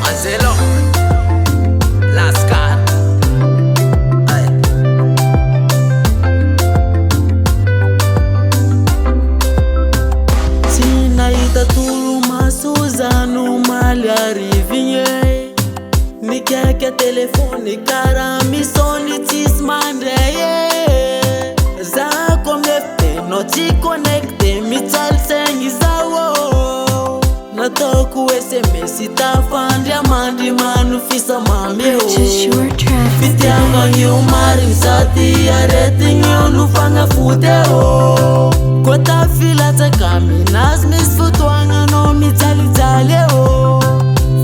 Mazelo Lascar Sinaita tulu masuzano malhari vinye Nikeke telefone cara misoni tismandeye Zako mefte no ti connecte mital sengi zawo Natoku SMS itafandi amandi manufisa mameo Fiti avangi umari msati areti nyonu fanga futeo Kota fila takami nazmis futuanga no mitali taleo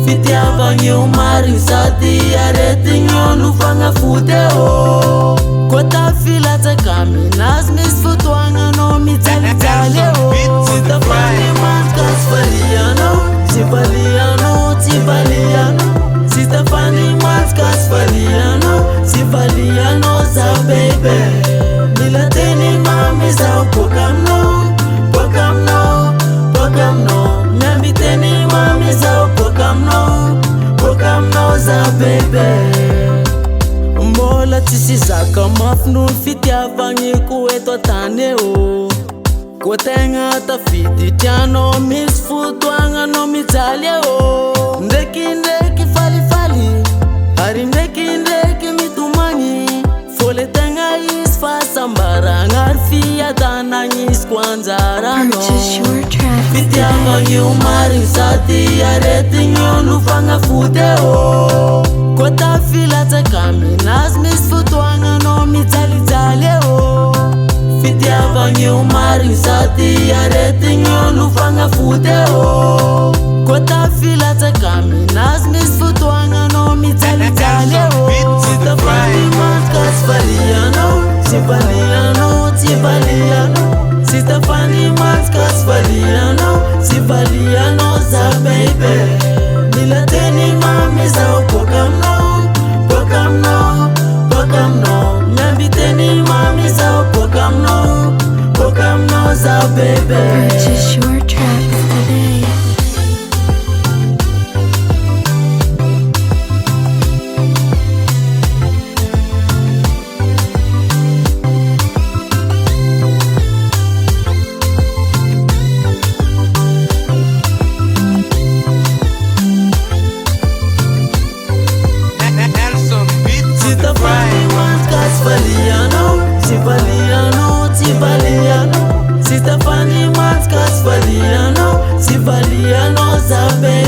Fiti avangi umari msati areti nyonu fanga futeo Kota fila takami nazmis futuanga no mitali taleo Sitafani maskas faliano Sifaliano, sifaliano Sitafani maskas faliano Sifaliano za baby Milateni mami za pokamno Pokamno, pokamno Nyambiteni mami za pokamno Pokamno za baby Mbola tisi zaka mafnu fiti avangi kueto taneo Kotenga ta fiti tiano mix futuanga no mitaleo Ndeki fali fali Hari ndeki mitumangi Fole tenga is fasa mbaranga Arfia dana ngis kwanzarano Fiti avangi umari sati Areti nyonu fanga futeo Kota fila takami Nazmis futuanga no mitalitaleo Fiti avangi umari sati Areti nyonu fanga futeo Kota fila takami Nazmis futuanga no mitalitaleo Sitafani maskas faliano Sifaliano, sifaliano Sitafani maskas faliano Sifaliano za baby Milateni mami za pokamno Pokamno, pokamno Nyambiteni mami za pokamno Pokamno za baby Purchase your tracks today. Sitafani maskas faliano Sifaliano, sifaliano Sitafani maskas faliano Sifaliano za baby